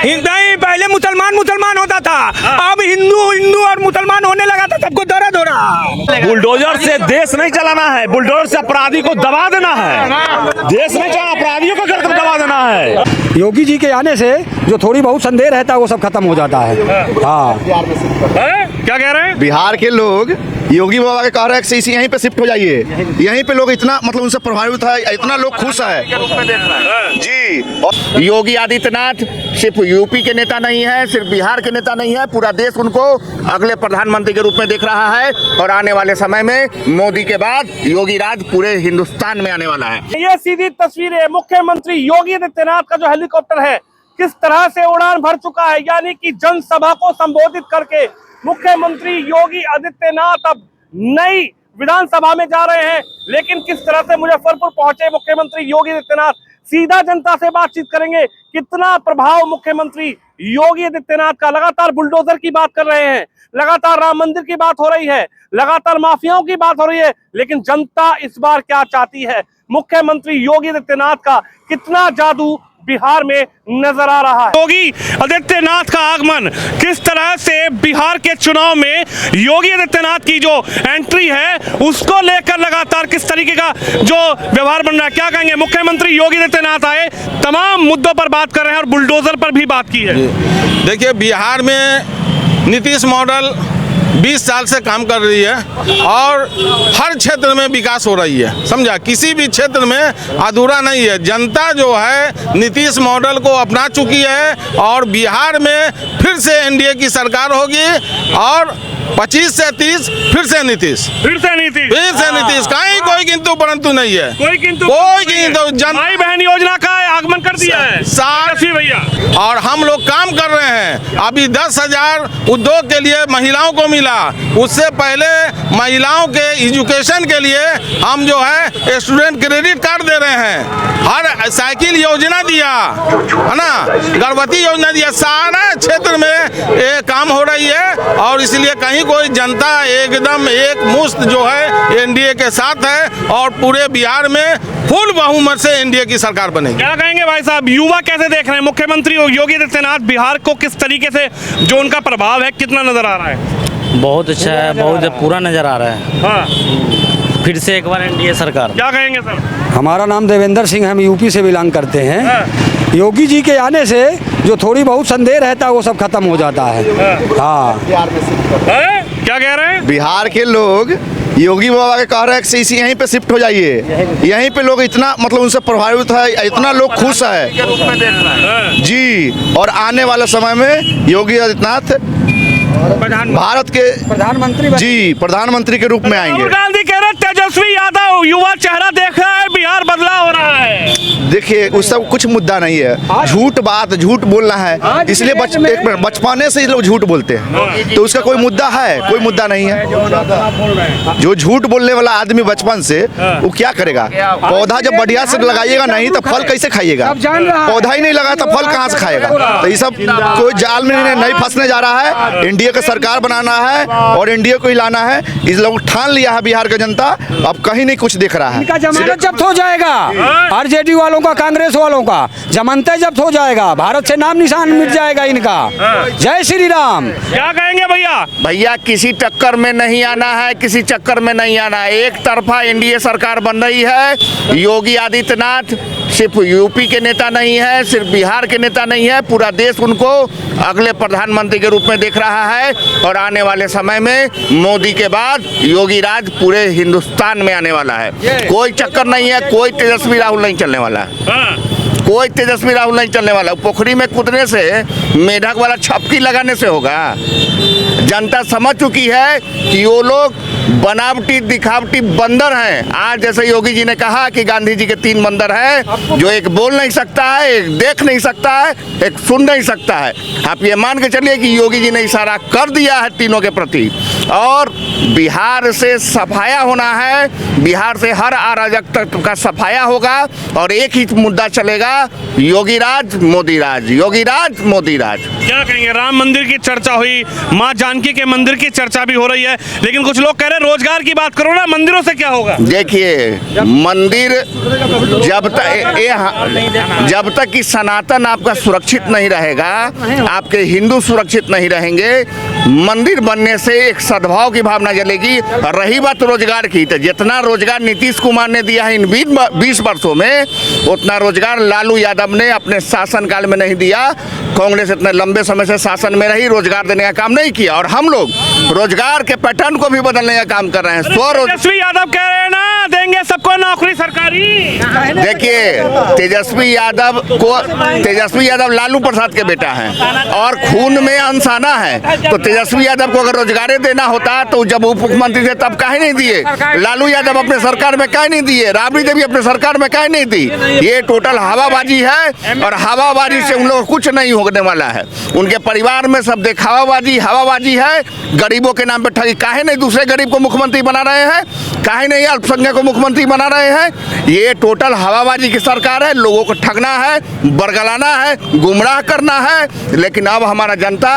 नहीं, पहले मुसलमान मुसलमान होता था, अब हिंदू हिंदू और मुसलमान होने लगा था, सबको दर्द हो रहा। बुलडोजर से देश नहीं चलाना है, बुलडोजर से अपराधी को दबा देना है। देश नहीं चलाना, अपराधियों को गर्दन दबा देना है। योगी जी के आने से जो थोड़ी बहुत संदेह रहता है वो सब खत्म हो जाता है। हाँ, क्या कह रहे हैं? बिहार के लोग योगी बाबा के कह रहे हैं कि यहीं पे शिफ्ट हो जाइए। यहीं पे लोग इतना मतलब उनसे प्रभावित है, इतना लोग खुश है जी। योगी आदित्यनाथ सिर्फ यूपी के नेता नहीं है, सिर्फ बिहार के नेता नहीं है, पूरा देश उनको अगले प्रधानमंत्री के रूप में देख रहा है। और आने वाले समय में मोदी के बाद योगी राज पूरे हिंदुस्तान में आने वाला है। ये सीधी तस्वीरें मुख्यमंत्री योगी आदित्यनाथ का जो हेलीकॉप्टर है किस तरह से उड़ान भर चुका है, यानी कि जनसभा को संबोधित करके मुख्यमंत्री योगी आदित्यनाथ अब नई विधानसभा में जा रहे हैं। लेकिन किस तरह से मुजफ्फरपुर पहुंचे मुख्यमंत्री योगी आदित्यनाथ, सीधा जनता से बातचीत करेंगे। कितना प्रभाव मुख्यमंत्री योगी आदित्यनाथ का, लगातार बुलडोजर की बात कर रहे हैं, लगातार राम मंदिर की बात हो रही है, लगातार माफियाओं की बात हो रही है, लेकिन जनता इस बार क्या चाहती है, मुख्यमंत्री योगी आदित्यनाथ का कितना जादू बिहार में नजर आ रहा है। योगी आदित्यनाथ का आगमन किस तरह से बिहार के चुनाव में योगी आदित्यनाथ की जो एंट्री है उसको लेकर लगातार किस तरीके का जो व्यवहार बन रहा है, क्या कहेंगे? मुख्यमंत्री योगी आदित्यनाथ आए, तमाम मुद्दों पर बात कर रहे हैं और बुलडोजर पर भी बात की है। देखिए, बिहार में नीतीश मॉडल 20 साल से काम कर रही है और हर क्षेत्र में विकास हो रही है, समझा। किसी भी क्षेत्र में अधूरा नहीं है। जनता जो है नीतीश मॉडल को अपना चुकी है और बिहार में फिर से एनडीए की सरकार होगी और 25 से 30 फिर से नीतीश कहीं कोई किंतु परंतु नहीं है, कोई किंतु भाई बहन योजना का आगमन कर दिया है साथ भैया। और हम लोग काम कर रहे हैं। अभी 10,000 उद्योग के लिए महिलाओं को मिला, उससे पहले महिलाओं के एजुकेशन के लिए हम जो है स्टूडेंट क्रेडिट कार्ड दे रहे हैं, हर साइकिल योजना दिया है ना, गर्भवती योजना दिया, सारा क्षेत्र में ये काम हो रही है। और इसलिए कहीं कोई जनता एकदम एक मुश्त जो है एनडीए के साथ है और पूरे बिहार में फुल बहुमत से एनडीए की सरकार बनेगी। क्या कहेंगे भाई साहब, युवा कैसे देख रहे हैं मुख्यमंत्री योगी आदित्यनाथ बिहार को, किस तरीके से जो उनका प्रभाव है कितना नजर आ रहा है? बहुत अच्छा है, बहुत पूरा नजर आ रहा है। हाँ। फिर से एक बार एनडीए सरकार। क्या कहेंगे सर? हमारा नाम देवेंद्र सिंह है, हम यूपी से बिलोंग करते हैं। योगी जी के आने से जो थोड़ी बहुत संदेह रहता है वो सब खत्म हो जाता है। हाँ, क्या कह रहे हैं? बिहार के लोग योगी बाबा के कह रहे हैं कि यहीं पे शिफ्ट हो जाइए। यहीं पे लोग इतना मतलब उनसे प्रभावित है, इतना लोग खुश है जी। और आने वाले समय में योगी आदित्यनाथ भारत के प्रधानमंत्री के रूप में आएंगे। राहुल गांधी कह रहे तेजस्वी यादव युवा चेहरा देख रहा है, बिहार बदला हो रहा है। देखिए, उस सब कुछ मुद्दा नहीं है, झूठ बोलना है, इसलिए बचपने से लोग झूठ बोलते हैं, तो उसका कोई मुद्दा है? कोई मुद्दा नहीं है। जो झूठ बोलने वाला आदमी बचपन से वो क्या करेगा? पौधा जब बढ़िया से लगाइएगा नहीं तो फल कैसे खाइएगा? पौधा ही नहीं लगाया तो फल कहाँ से खाएगा? तो ये सब कोई जाल में नहीं फंसने जा रहा है। एनडीए का सरकार बनाना है और एनडीए को ही लाना है, इस लोग ठान लिया है बिहार का जनता। अब कहीं नहीं कुछ दिख रहा है। इनका जमानत जब्त हो जाएगा, आरजेडी वालों का, कांग्रेस वालों का जमानत जब्त हो जाएगा, भारत से नाम निशान मिट जाएगा इनका। जय श्री राम। क्या कहेंगे भैया? किसी टक्कर में नहीं आना है, किसी चक्कर में नहीं आना है। एक तरफा एनडीए सरकार बन रही है। योगी आदित्यनाथ सिर्फ यूपी के नेता नहीं है, सिर्फ बिहार के नेता नहीं है, पूरा देश उनको अगले प्रधानमंत्री के रूप में देख रहा है। और आने वाले समय में मोदी के बाद योगी राज पूरे हिंदुस्तान में आने वाला है। कोई चक्कर नहीं है, कोई तेजस्वी राहुल नहीं चलने वाला है, कोई तेजस्वी राहुल नहीं चलने वाला। पोखरी में कूदने से, मेढक वाला छपकी लगाने से होगा? जनता समझ चुकी है कि वो लोग बनावटी दिखावटी बंदर हैं। आज जैसे योगी जी ने कहा कि गांधी जी के 3 बंदर हैं, जो एक बोल नहीं सकता है, एक देख नहीं सकता है, एक सुन नहीं सकता है। आप ये मान के चलिए कि योगी जी ने इशारा कर दिया है तीनों के प्रति। और बिहार से सफाया होना है, बिहार से हर अराजकता का सफाया होगा और एक ही मुद्दा चलेगा योगी राज मोदी राज, योगी राज मोदी राज। क्या कहेंगे, राम मंदिर की चर्चा हुई, माँ जानकी के मंदिर की चर्चा भी हो रही है, लेकिन कुछ लोग कह रहे हैं रोजगार की बात करो ना, मंदिरों से क्या होगा? देखिए, मंदिर जब तक कि सनातन आपका सुरक्षित नहीं रहेगा, आपके हिंदू सुरक्षित नहीं रहेंगे, मंदिर बनने से एक सद्भाव की भावना जलेगी। रही बात रोजगार की, तो जितना रोजगार नीतीश कुमार ने दिया है इन 20 वर्षों में, उतना रोजगार लालू यादव ने अपने शासनकाल में नहीं दिया। कांग्रेस इतने लंबे समय से शासन में रही, रोजगार देने का काम नहीं किया, और हम लोग रोजगार के पैटर्न को भी बदलने का काम कर रहे हैं। तेजस्वी यादव कह रहे हैं ना, देंगे सबको नौकरी सरकारी। देखिए, तेजस्वी यादव लालू प्रसाद के बेटा हैं और खून में अंश आना है, तो तेजस्वी यादव को अगर रोजगार देना होता तो जब उप मुख्यमंत्री थे तब काहे नहीं दिए? लालू यादव अपने सरकार में काहे नहीं दिए? राबड़ी देवी अपने सरकार में काहे नहीं दी? ये टोटल हवाबाजी है, और हवाबाजी से उन लोग कुछ नहीं होने वाला है। उनके परिवार में सब दिखावाबाजी, हवाबाजी है। गरीबों के नाम पे ठगी, काहे नहीं दूसरे गरीब को मुख्यमंत्री बना रहे हैं? काहे नहीं अल्पसंख्यक को मुख्यमंत्री बना रहे हैं? ये टोटल हवाबाजी की सरकार है। लोगों को ठगना है, बरगलाना है, गुमराह करना है। लेकिन अब हमारा जनता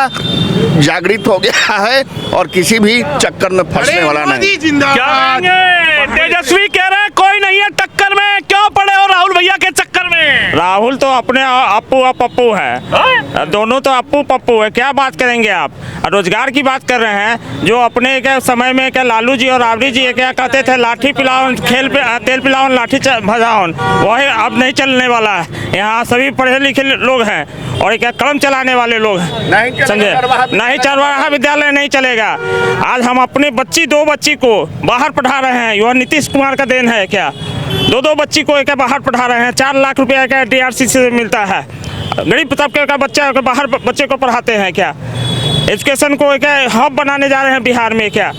जागृत हो गया है और किसी भी चक्कर में फंसने वाला नहीं। क्या कहेंगे? तेजस्वी कह रहे हैं कोई नहीं है टक्कर में, क्यों पड़े हो राहुल भैया के चक्कर में? राहुल तो अपने अप्पू और पप्पू है, दोनों तो अप्पू पप्पू है। क्या बात करेंगे आप? रोजगार की बात कर रहे हैं, जो अपने के समय में क्या लालू जी और राबड़ी जी क्या कहते थे, लाठी पिलाओ तेल पिलाओ लाठी भजाओ, वही अब नहीं चलने वाला है। यहाँ सभी पढ़े लिखे लोग हैं और क्या कलम चलाने वाले लोग हैं, समझे? नहीं चल रहा विद्यालय नहीं चलेगा। आज हम अपने दो बच्ची को बाहर पढ़ा रहे हैं, यह नीतीश कुमार का देन है क्या? दो बच्ची को क्या बाहर पढ़ा रहे हैं, 4 लाख रुपया का DRC से मिलता है। गरीब तबके का बच्चा को बाहर बच्चे को पढ़ाते हैं क्या? एजुकेशन को क्या हब बनाने जा रहे हैं बिहार में क्या?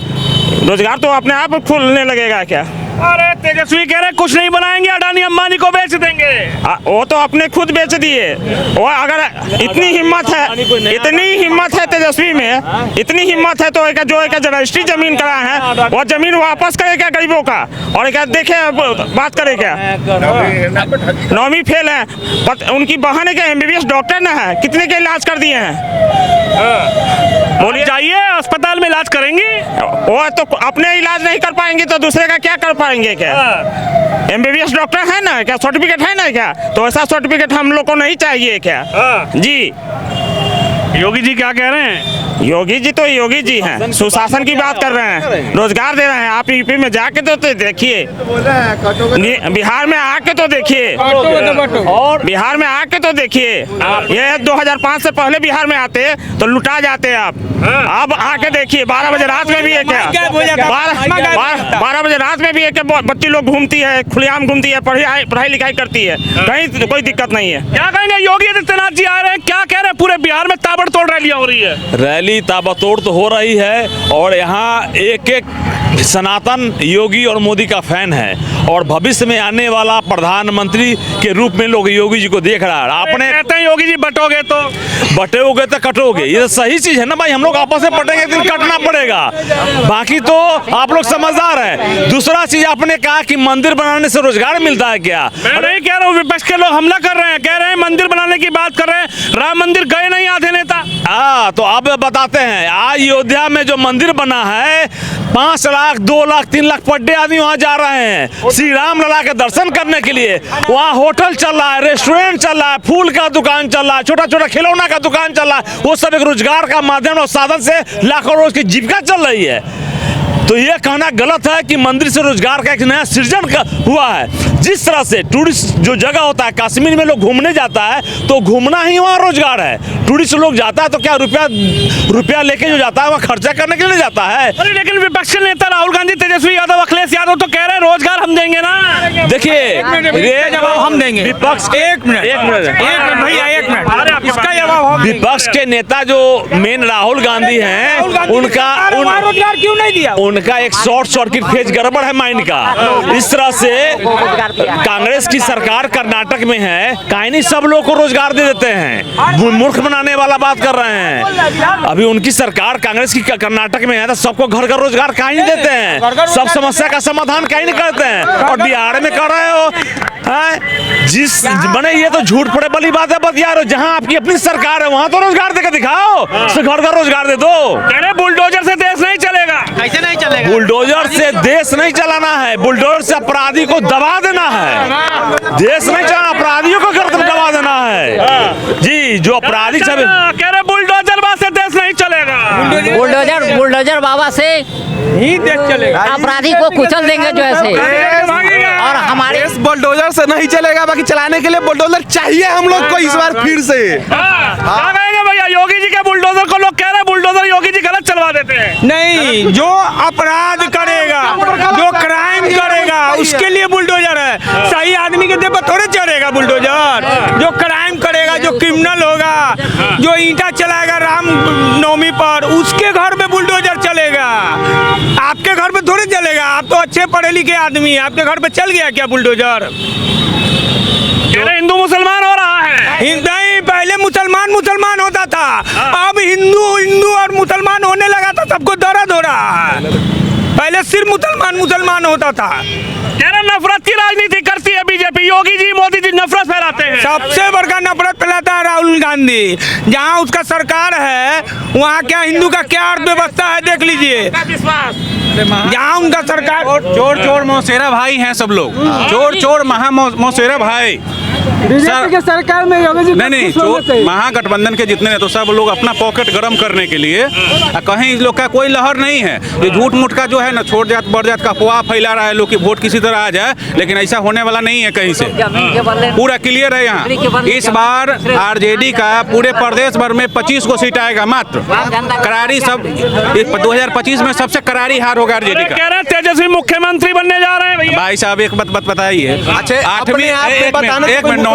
रोजगार तो अपने आप खुलने लगेगा क्या? अरे तेजस्वी कह रहे कुछ नहीं बनाएंगे, अडानी अंबानी को बेच देंगे। वो तो अपने खुद बेच दिए। वो अगर इतनी हिम्मत है तेजस्वी में, इतनी हिम्मत है तो जो एक रजिस्ट्री जमीन करा है वो जमीन वापस करेगा गरीबों का, और क्या देखे बात करेगा? 9वीं फेल है, उनकी बहन के MBBS डॉक्टर न है, कितने के इलाज कर दिए हैं? बोलिए, जाइए अस्पताल में इलाज करेंगे। वो तो अपने इलाज नहीं कर पाएंगे तो दूसरे का क्या कर पाएंगे क्या? MBBS डॉक्टर है ना क्या, सर्टिफिकेट है ना क्या? तो ऐसा सर्टिफिकेट हम लोग को नहीं चाहिए क्या? जी। योगी जी क्या कह रहे हैं? योगी जी तो योगी जी हैं, सुशासन की बात कर रहे हैं, रोजगार दे रहे हैं। आप यूपी में जाके तो देखिए, बिहार में आके तो देखिए, और बिहार में आके तो देखिए। ये 2005 से पहले बिहार में आते तो लुटा जाते आप। अब आके देखिए, 12 बजे रात में भी है क्या? 12 बजे रात में भी है क्या? बच्ची लोग घूमती है, खुलेआम घूमती है, पढ़ाई लिखाई करती है, कहीं कोई दिक्कत नहीं है। क्या कहेंगे? योगी आदित्यनाथ जी आ रहे हैं, क्या कह रहे हैं? पूरे बिहार में ताबड़तोड़ रैलियां हो रही है। रैली ताबड़तोड़ तो हो रही है, और यहाँ एक सनातन योगी और मोदी का फैन है, और भविष्य में आने वाला प्रधानमंत्री के रूप में लोग योगी जी को देख रहा है। आपने कहते हैं योगी जी बटोगे तो कटोगे, ये तो सही चीज है ना भाई। हम लोग आपस में पटेंगे, एक दिन कटना पड़ेगा, बाकी तो आप लोग समझदार हैं। दूसरा चीज आपने कहा कि मंदिर बनाने से रोजगार मिलता है क्या? मैं नहीं कह रहा हूँ, विपक्ष के लोग हमला कर रहे हैं, कह रहे हैं मंदिर बनाने की बात कर रहे हैं, राम मंदिर गए नहीं आधे नेता। तो आप बताते हैं, आज अयोध्या में जो मंदिर बना है, 5 लाख 2 लाख 3 लाख पर डे आदमी वहाँ जा रहे हैं श्री राम लला के दर्शन करने के लिए। वहाँ होटल चल रहा है, रेस्टोरेंट चल रहा है, फूल का दुकान चल रहा है, छोटा छोटा खिलौना का दुकान चल रहा है। वो सब एक रोजगार का माध्यम और साधन से लाखों रोज की जीविका चल रही है। तो ये कहना गलत है कि मंदिर से रोजगार का एक नया सृजन हुआ है। जिस तरह से टूरिस्ट जो जगह होता है, कश्मीर में लोग घूमने जाता है तो घूमना ही वहाँ रोजगार है। टूरिस्ट लोग जाता है तो क्या रुपया लेके जो जाता है वहाँ खर्चा करने के लिए जाता है। अरे लेकिन विपक्ष के नेता राहुल गांधी, तेजस्वी यादव, अखिलेश यादव तो कह रहे हैं रोजगार हम देंगे ना। देखिए, जवाब हम देंगे। विपक्ष एक मिनट भैया, एक मिनट, इसका जवाब हम देंगे। विपक्ष के नेता जो मेन राहुल गांधी हैं, उनका रोजगार क्यों नहीं दिया? उनका एक शॉर्ट सर्किट फेज गड़बड़ है माइंड का। इस तरह से कांग्रेस की सरकार कर्नाटक में है, कहीं नहीं सब लोग को रोजगार दे देते हैं, मूर्ख बनाने वाला बात कर रहे हैं। अभी उनकी सरकार कांग्रेस की कर्नाटक में है तो सबको घर का रोजगार कहीं नहीं देते हैं, सब समस्या का समाधान कहीं नहीं करते हैं, और बिहार में कर रहे हो जिस बने ये तो झूठ पड़े बली बात है बतिया रहे हो। जहाँ आपकी अपनी सरकार है वहाँ तो रोजगार देकर दिखाओ, घर का रोजगार दे दो। कह रहे बुलडोजर से देश नहीं चलेगा। कैसे नहीं चलेगा? बुलडोजर से देश नहीं चलाना है, बुलडोजर से अपराधी को दबा देना है। देश नहीं चलाना, अपराधियों को गर्दन दबा देना है। जी, जो अपराधी सब कह रहे बुलडोजर बात से देश नहीं चलेगा। बुलडोजर बाबा से ही देश चलेगा। अपराधी को कुचल देंगे जो ऐसे। और हमारे बुलडोजर से नहीं चलेगा, बाकी चलाने के लिए बुलडोजर चाहिए हम लोग को इस बार फिर से। क्या कहेंगे भैया? योगी जी के बुलडोजर को लोग कह रहे हैं बुलडोजर योगी जी गलत चलवा देते हैं। नहीं, जो अपराध करेगा, जो क्राइम करेगा, उसके लिए बुलडोजर है। सही आदमी के देह पर थोड़े चढ़ेगा बुलडोजर। जो क्राइम करेगा, जो क्रिमिनल होगा, जो ईंटा चलाएगा राम नवमी पर, उसके घर में बुलडोजर चलेगा। आपके घर पे थोड़े चलेगा। आप तो अच्छे पढ़े लिखे आदमी हैं, आपके घर पे चल गया क्या बुलडोजर? हिंदू मुसलमान हो रहा है। नहीं, पहले मुसलमान होता था, अब हिंदू और मुसलमान होने लगा था। सबको दर्द हो रहा है। पहले सिर्फ मुसलमान होता था। कह रहे नफरत की राजनीति करती है बीजेपी। योगी जी मोदी जी नफरत फैलाते हैं। सबसे बड़का नफरत फैलाता है राहुल गांधी। जहाँ उसका सरकार है वहाँ क्या हिंदू का क्या अर्थव्यवस्था है देख लीजिए। जहाँ उनका सरकार चोर मौसेरा भाई हैं सब लोग। चोर मौसेरा भाई बीजेपी के सरकार में योगी जी नहीं चोर महागठबंधन के जितने हैं तो सब लोग अपना पॉकेट गर्म करने के लिए कहीं इस लोग का कोई लहर नहीं है। ये झूठ मूठ का जो है ना, छोड़ जात बढ़ जात का अफवाह फैला रहा है लोग कि वोट किसी तरह आ जाए, लेकिन ऐसा होने वाला नहीं है। कहीं से पूरा क्लियर है यहाँ। इस बार आरजेडी का पूरे प्रदेश भर में 25 को सीट आएगा मात्र। करारी सब 2025 में सबसे करारी हार होगा आरजेडी का। कह रहे तेजस्वी मुख्यमंत्री बनने जा रहे हैं भैया। भाई साहब एक बात बताइए, अपने आप में बताना एक मिनट,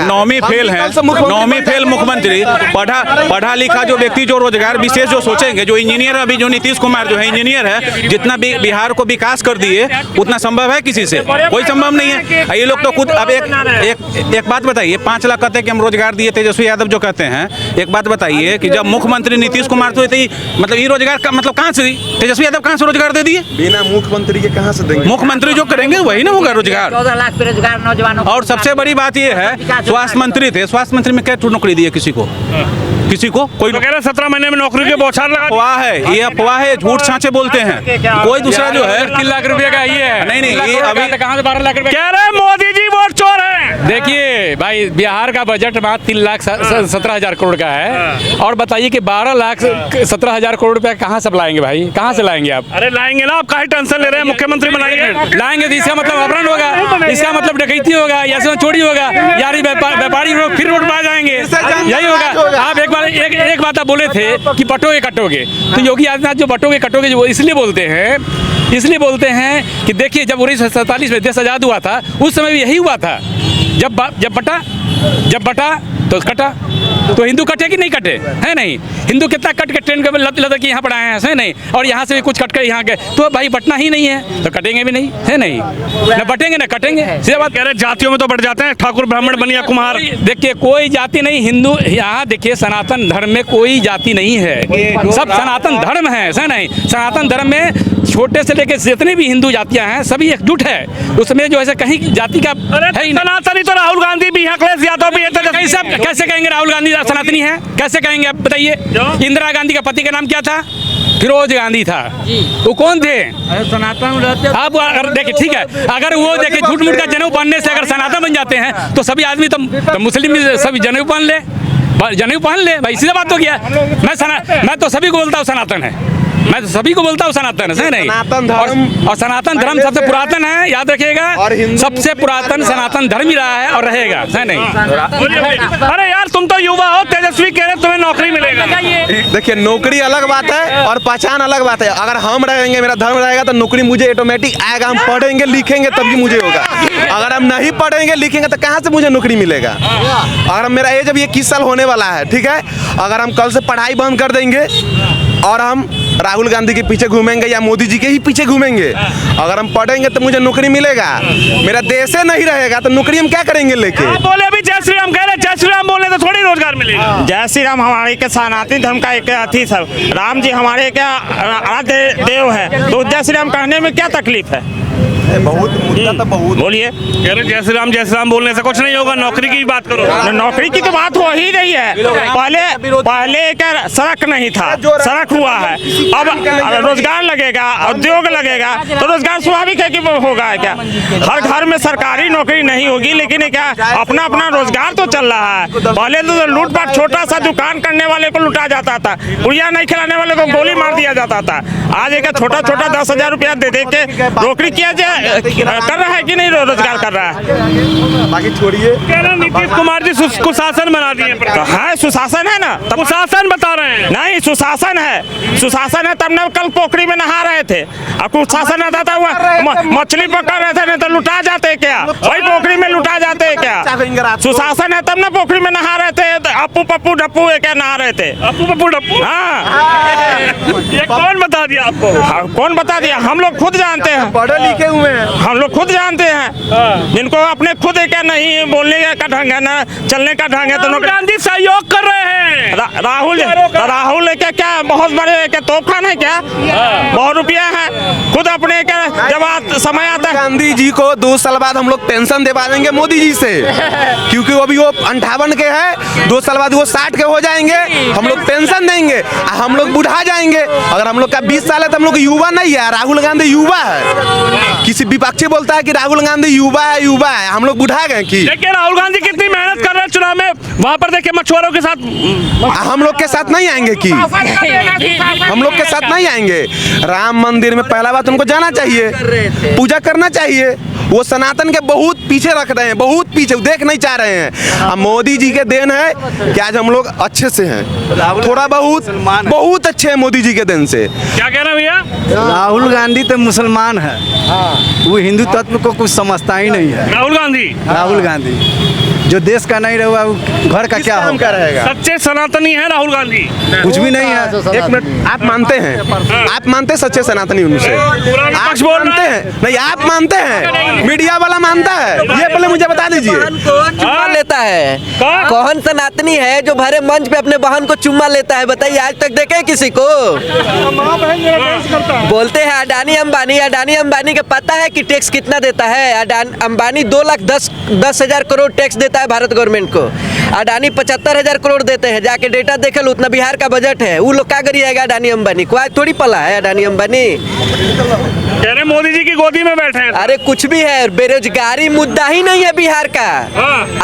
नौवीं फेल है, नौवीं फेल मुख्यमंत्री। पढ़ा लिखा जो व्यक्ति जो रोजगार विशेष जो सोचेंगे, जो इंजीनियर अभी जो नीतीश कुमार जो है इंजीनियर है, जितना बिहार को विकास कर दिए उतना संभव है किसी से? कोई संभव नहीं है। ये लोग तो खुद अब एक बात बताइए, 5 लाख कहते हैं कि हम रोजगार दिए तेजस्वी यादव जो कहते हैं। एक बात बताइए कि जब मुख्यमंत्री नीतीश कुमार तो मतलब ये रोजगार का मतलब कहाँ से तेजस्वी यादव कहाँ से रोजगार दे दिए? बिना मुख्यमंत्री के कहाँ से देंगे? मुख्यमंत्री जो करेंगे वही ना होगा रोजगार। 14 लाख बेरोजगार नौजवानों। और सबसे बड़ी बात ये है, स्वास्थ्य मंत्री थे, स्वास्थ्य मंत्री में क्या नौकरी दी है किसी को? कोई तो कह रहे 17 महीने में नौकरी के बौछार लगा। अफवाह है, ये अफवाह है, झूठ छाछे बोलते हैं। कोई दूसरा जो है 3 लाख रुपए का ये है। नहीं ये अभी कहाँ से 12 लाख रुपए? कह रहे मोदी जी वोट चोर है। देखिए भाई, बिहार का बजट मात्र 3,17,000 करोड़ का है। और बताइए कि 12,17,000 करोड़ रुपए कहाँ से लाएंगे भाई? कहाँ से लाएंगे आप? अरे लाएंगे ना, आप काहे टेंशन ले रहे हैं? मुख्यमंत्री बनाएंगे। लाएंगे तो इसका मतलब अपहरण होगा, इसका मतलब डकैती होगा, या चोरी होगा, यारी व्यापारी लोग फिर रोड पर आ जाएंगे। यही होगा। आप एक बात आप बोले थे कि बटोगे कटोगे, तो योगी आदित्यनाथ जो बटोगे कटोगे जो इसलिए बोलते हैं कि देखिए जब 1947 में देश आज़ाद हुआ था उस समय भी यही हुआ था। जब बटा तो कटा। तो हिंदू कटे कि नहीं कटे? है नहीं? हिंदू कितना कट के ट्रेन के लद के यहाँ पर आए हैं, है नहीं? और यहाँ से भी कुछ कट कर यहाँ गए, तो भाई बटना ही नहीं है तो कटेंगे भी नहीं, है नहीं? न बटेंगे न कटेंगे। सीधा बात। कह रहे जातियों में तो बढ़ जाते हैं, ठाकुर ब्राह्मण बनिया कुमार। देखिए कोई जाति नहीं। हिंदू यहाँ देखिए सनातन धर्म में कोई जाति नहीं है, सब सनातन धर्म है नहीं? सनातन धर्म में छोटे से लेकर जितने भी हिंदू जातियाँ हैं सभी एकजुट है। उसमें जो है कहीं जाति का है। सनातनी तो राहुल गांधी भी है, अखिलेश यादव भी है। कैसे कहेंगे राहुल गांधी सनातनी है? कैसे कहेंगे आप बताइए? इंदिरा गांधी का पति का नाम क्या था? फिरोज गांधी था। वो कौन थे? सनातन। आप अगर देखिए ठीक है, अगर वो देखिए झूठ मूठ का जनेऊ पहनने से अगर सनातन बन जाते हैं तो सभी आदमी तो मुस्लिम सभी जनेऊ पहन ले भाई। सीधा बात हो गया। मैं तो सभी को बोलता हूँ सनातन है, मैं तो सभी को बोलता हूँ सनातन है नहीं? और सनातन धर्म सबसे पुरातन है, याद रखिएगा। सबसे पुरातन सनातन धर्म ही रहा है और रहेगा, है नहीं? अरे यार तुम तो युवा हो, तेजस्वी कह रहे तुम्हें नौकरी मिलेगा। देखिए नौकरी अलग बात है और पहचान अलग बात है। अगर हम रहेंगे, मेरा धर्म रहेगा तो नौकरी मुझे ऑटोमेटिक आएगा। हम पढ़ेंगे लिखेंगे तभी मुझे होगा। अगर हम नहीं पढ़ेंगे लिखेंगे तो कहाँ से मुझे नौकरी मिलेगा? अगर मेरा एज अभी 21 साल होने वाला है, ठीक है, अगर हम कल से पढ़ाई बंद कर देंगे और हम राहुल गांधी के पीछे घूमेंगे या मोदी जी के ही पीछे घूमेंगे, अगर हम पढ़ेंगे तो मुझे नौकरी मिलेगा। मेरा देश नहीं रहेगा तो नौकरी हम क्या करेंगे लेके? बोले अभी जय श्री राम कह रहे, जय श्री राम बोले तो थोड़ी रोजगार मिलेगा। जय श्री राम हमारे के सनातन धर्म का एक अथी सब, राम जी हमारे क्या आराध्य देव है, तो जय श्री राम कहने में क्या तकलीफ है? बहुत मुद्दा तो बहुत बोलिए। कह रहे जय श्री राम बोलने से कुछ नहीं होगा, नौकरी की बात करो। नौकरी की तो बात हो ही रही है। पहले क्या सड़क नहीं था, सड़क हुआ है। अब रोजगार लगेगा, उद्योग लगेगा, तो रोजगार स्वाभाविक है कि वो होगा क्या। हर घर में सरकारी नौकरी नहीं होगी, लेकिन ये क्या अपना अपना रोजगार तो चल रहा है। पहले तो लूटपाट, छोटा सा दुकान करने वाले को लुटा जाता था, गुड़िया नहीं खिलाने वाले को गोली मार दिया जाता था। आज एक छोटा छोटा 10,000 रुपया दे के नौकरी किया जाए, कर रहा है कि नहीं रोजगार कर रहा है। बाकी छोड़िए। नीतीश कुमार जी कुशासन बना दिए। हाँ, सुशासन है ना, तब कुशासन बता रहे हैं। नहीं, सुशासन है, सुशासन है। तब ना कल पोखरी में नहा रहे थे। अब कुशासन आता था, मछली पकड़ रहे थे, नहीं तो लुटा जाते क्या, वही पोखरी में लुटा जाते क्या। सुशासन है तब ना पोखरी में नहा रहे थे, अप्पू पप्पू डप्पू क्या नहा रहे थे। अप्पू पप्पू डप्पू, हाँ। ये कौन बता दिया आपको? कौन बता दिया? हम लोग खुद जानते हैं, पढ़े लिखे हुए हैं, हम लोग खुद जानते हैं। जिनको अपने खुद क्या नहीं बोलने का ढंग है ना, चलने का ढंग है, तो गांधी सहयोग कर रहे हैं। राहुल क्या बहुत बड़े क्या तोहफा है क्या, बहुत रुपया है। खुद अपने क्या जब समय आता है। गांधी जी को 2 साल बाद हम लोग पेंशन दिवा देंगे मोदी जी से, क्योंकि अभी वो 58 के है, 2 साल बाद वो 60 के हो जाएंगे, हम लोग पेंशन देंगे, हम लोग बुढ़ा जाएंगे। अगर हम लोग का 20 साल है तो हम लोग युवा नहीं है, राहुल गांधी युवा है। किसी विपक्षी बोलता है कि राहुल गांधी युवा है, हम लोग बुढ़ा गए कि। देखिए राहुल गांधी कितनी मेहनत कर रहे हैं चुनाव में, वहाँ पर देखिए मछुआरों के साथ। हम लोग के साथ नहीं आएंगे कि हम लोग के साथ नहीं आएंगे। राम मंदिर में पहला बात उनको जाना चाहिए, पूजा करना चाहिए। वो सनातन के बहुत पीछे रख रहे हैं, बहुत पीछे, देख नहीं चाह रहे हैं। अब मोदी जी के देन है कि आज हम लोग अच्छे से हैं, थोड़ा बहुत अच्छे हैं मोदी जी के देन से। क्या कह रहे हैं भैया? राहुल गांधी तो मुसलमान है, वो हिंदू तत्व को कुछ समझता ही नहीं है। राहुल गांधी जो देश का नहीं रहा, घर का क्या होगा रहेगा। सच्चे सनातनी है राहुल गांधी, कुछ भी नहीं है। एक मिनट, आप मानते हैं, आप मानते हैं सच्चे सनातनी उनसे? आप मानते हैं? नहीं, आप मानते हैं, मीडिया वाला मानता है, ये पहले मुझे बता दीजिए। चुम्मा लेता है कौन सनातनी है जो भरे मंच पे अपने बहन को चुम्मा लेता है? बताइए, आज तक देखे किसी को? बोलते हैं अडानी अंबानी के पता है कि टैक्स कितना देता है? अंबानी 2,10,000 करोड़ टैक्स देता है भारत गवर्नमेंट को। अडानी 75,000 करोड़ देते हैं। जाके डेटा देख लो, उतना बिहार का बजट है। वो लोग क्या करिएगा अडानी अंबानी को? आज थोड़ी पला है अडानी अंबानी। कह रहे मोदी जी की गोदी में बैठे हैं। अरे कुछ भी है, बेरोजगारी मुद्दा ही नहीं है बिहार का।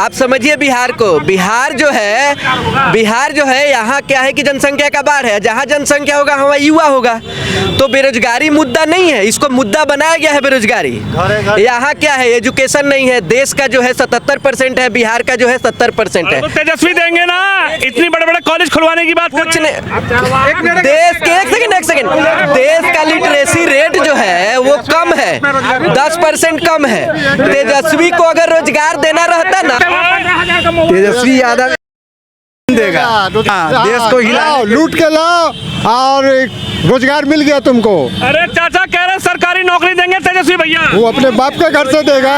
आप समझिए बिहार को। बिहार जो है यहाँ क्या है कि जनसंख्या का बाढ़ है, जहाँ जनसंख्या होगा वहाँ युवा होगा, तो बेरोजगारी मुद्दा नहीं है, इसको मुद्दा बनाया गया है बेरोजगारी। यहाँ क्या है, एजुकेशन नहीं है। देश का जो है 77% है, बिहार का जो है 70% है। तो तेजस्वी देंगे ना, इतने बड़े कॉलेज खुलवाने की बात कुछ नहीं। देश के एक सेकंड देश का लिटरेसी रेट जो है वो कम है, 10% कम है। तेजस्वी को अगर रोजगार देना रहता ना, तेजस्वी यादव देगा, देश को हिलाओ, लूट के लाओ और रोजगार मिल गया तुमको। अरे चाचा कह रहे सरकारी नौकरी देंगे तेजस्वी भैया। वो अपने बाप के घर से देगा,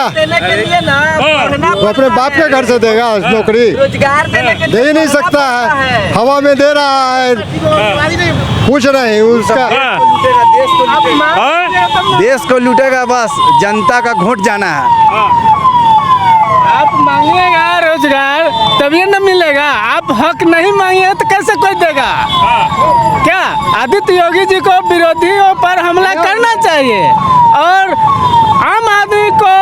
वो अपने बाप के घर से देगा नौकरी, दे ही नहीं सकता है, हवा में दे रहा है, पूछ रहे हैं उसका। देश को लूटेगा, बस जनता का वोट जाना है। आप मांगिएगा रोजगार तभी न मिलेगा, आप हक नहीं मांगे तो कैसे कोई देगा? क्या आदित्य योगी जी को विरोधियों पर हमला करना चाहिए और आम आदमी को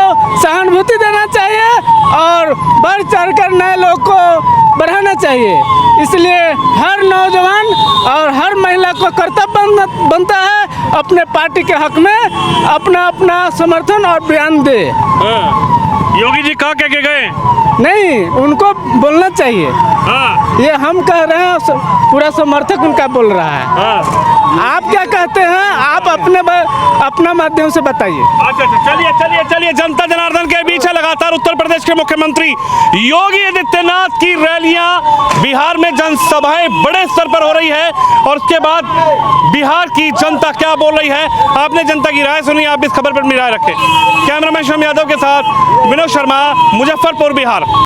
सहानुभूति देना चाहिए और बढ़ चढ़कर नए लोग को बढ़ाना चाहिए। इसलिए हर नौजवान और हर महिला को कर्तव्य बनता है अपने पार्टी के हक में अपना समर्थन और बयान दे। योगी जी कहाँ कह के गए? नहीं, उनको बोलना चाहिए। ये हम कह रहे हैं, पूरा समर्थक उनका बोल रहा है। आप क्या कहते हैं? आप अपना माध्यम से बताइए। अच्छा, चलिए जनता जनार्दन के बीच है लगातार उत्तर प्रदेश के मुख्यमंत्री योगी आदित्यनाथ की रैलियां, बिहार में जनसभाएं बड़े स्तर पर हो रही है और उसके बाद बिहार की जनता क्या बोल रही है, आपने जनता की राय सुनी, आप इस खबर पर अपनी राय रखें। कैमरामैन शम यादव के साथ विनोद शर्मा, मुजफ्फरपुर, बिहार।